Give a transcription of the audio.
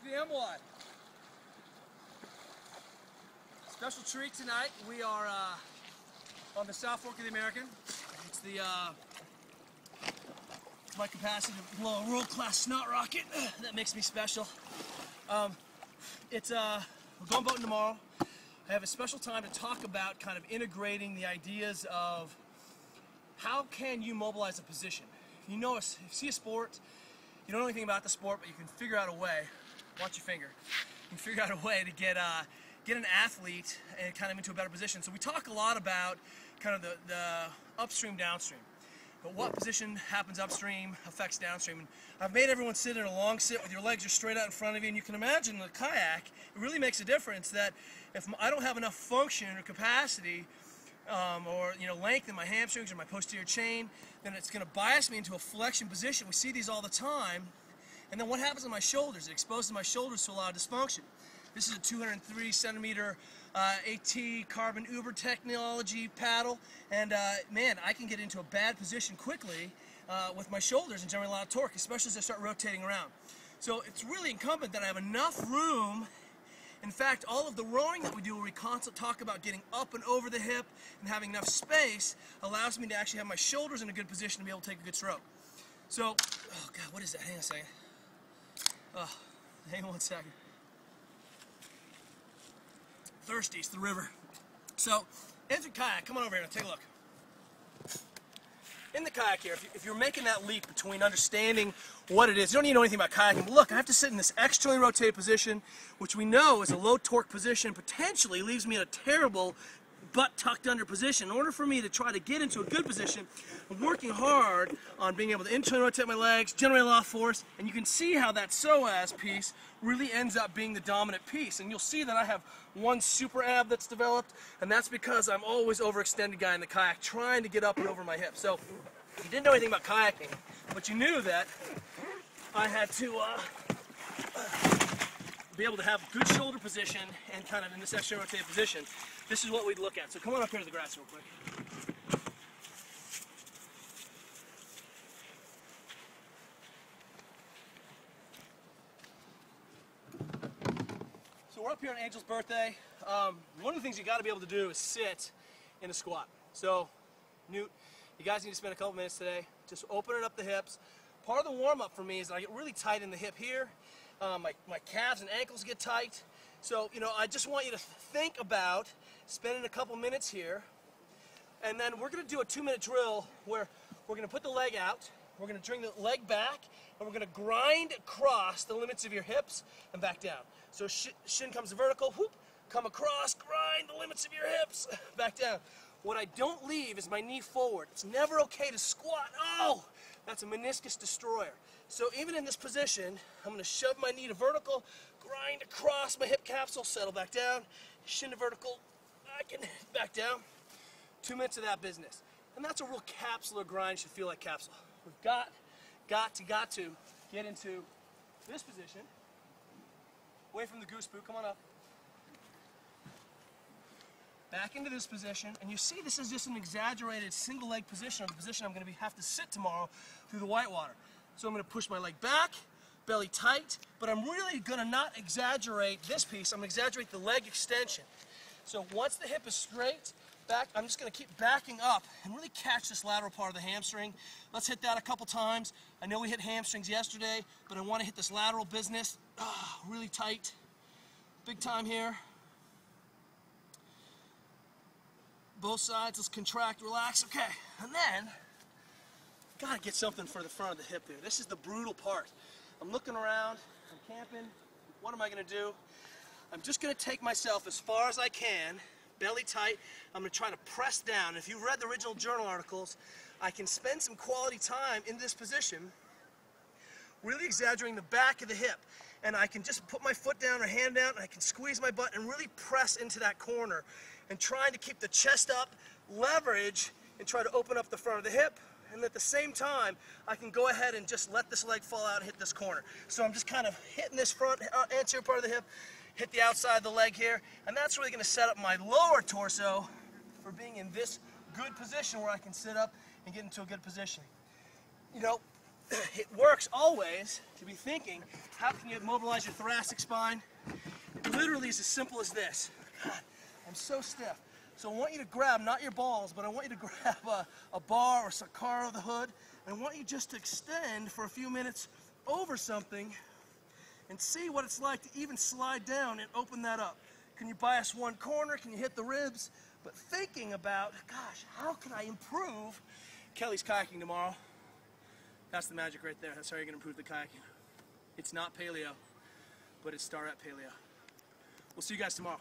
the MY. Special treat tonight. We are on the South Fork of the American. It's the my capacity to blow a world-class snot rocket. That makes me special. We're going boating tomorrow. I have a special time to talk about kind of integrating the ideas of how can you mobilize a position. If you see a sport, you don't know anything about the sport, but you can figure out a way. Watch your finger. You can figure out a way to get an athlete and kind of into a better position. So we talk a lot about kind of the upstream, downstream. But what position happens upstream affects downstream. And I've made everyone sit in a long sit with your legs are straight out in front of you, and you can imagine the kayak, it really makes a difference that if I don't have enough function or capacity or length in my hamstrings or my posterior chain, then it's going to bias me into a flexion position. We see these all the time. And then what happens to my shoulders? It exposes my shoulders to a lot of dysfunction. This is a 203 centimeter AT carbon Uber technology paddle, and man, I can get into a bad position quickly with my shoulders and generate a lot of torque, especially as I start rotating around. So it's really incumbent that I have enough room. In fact, all of the rowing that we do where we constantly talk about getting up and over the hip and having enough space allows me to actually have my shoulders in a good position to be able to take a good stroke. So, oh God, what is that? Hang on a second. Oh, hang on 1 second. Thirsty, it's the river. So, infant kayak, come on over here and take a look. In the kayak here, if you're making that leap between understanding what it is, you don't need to know anything about kayaking, but look, I have to sit in this externally rotated position, which we know is a low torque position, potentially leaves me in a terrible butt tucked under position. In order for me to try to get into a good position, I'm working hard on being able to internally rotate my legs, generate a lot of force, and you can see how that psoas piece really ends up being the dominant piece. And you'll see that I have one super ab that's developed, and that's because I'm always overextended guy in the kayak, trying to get up and over my hips. So if you didn't know anything about kayaking, but you knew that I had to be able to have good shoulder position and kind of in this externally rotated position, this is what we'd look at. So come on up here to the grass real quick. So we're up here on Angel's birthday. One of the things you got to be able to do is sit in a squat. So, Newt, you guys need to spend a couple minutes today just opening up the hips. Part of the warm-up for me is that I get really tight in the hip here. My calves and ankles get tight. So, I just want you to think about spending a couple minutes here, and then we're going to do a 2-minute drill where we're going to put the leg out, we're going to bring the leg back, and we're going to grind across the limits of your hips and back down. So shin comes vertical, whoop, come across, grind the limits of your hips, back down. What I don't leave is my knee forward. It's never okay to squat. Oh, that's a meniscus destroyer. So even in this position, I'm going to shove my knee to vertical, grind across my hip capsule, settle back down, shin to vertical, back down. 2 minutes of that business. And that's a real capsular grind, should feel like capsule. We've got to get into this position, away from the goose poo, come on up. Back into this position, and you see this is just an exaggerated single leg position, or the position I'm going to have to sit tomorrow through the whitewater. So I'm going to push my leg back, belly tight, but I'm really going to not exaggerate this piece, I'm going to exaggerate the leg extension. So once the hip is straight, back, I'm just going to keep backing up and really catch this lateral part of the hamstring. Let's hit that a couple times. I know we hit hamstrings yesterday, but I want to hit this lateral business really tight. Big time here. Both sides, let's contract, relax. Okay, and then, gotta get something for the front of the hip here. This is the brutal part. I'm looking around, I'm camping. What am I gonna do? I'm just gonna take myself as far as I can, belly tight. I'm gonna try to press down. If you've read the original journal articles, I can spend some quality time in this position, really exaggerating the back of the hip. And I can just put my foot down or hand down, and I can squeeze my butt and really press into that corner. And trying to keep the chest up, leverage, and try to open up the front of the hip. And at the same time, I can go ahead and just let this leg fall out and hit this corner. So I'm just kind of hitting this front anterior part of the hip, hit the outside of the leg here, and that's really going to set up my lower torso for being in this good position where I can sit up and get into a good position. it works always to be thinking, how can you mobilize your thoracic spine? It literally is as simple as this. God, I'm so stiff. So I want you to grab, not your balls, but I want you to grab a bar or a car of the hood, and I want you just to extend for a few minutes over something and see what it's like to even slide down and open that up. Can you bias one corner? Can you hit the ribs? But thinking about, gosh, how can I improve? Kelly's kayaking tomorrow. That's the magic right there. That's how you're going to improve the kayaking. It's not paleo, but it's Starrett Paleo. We'll see you guys tomorrow.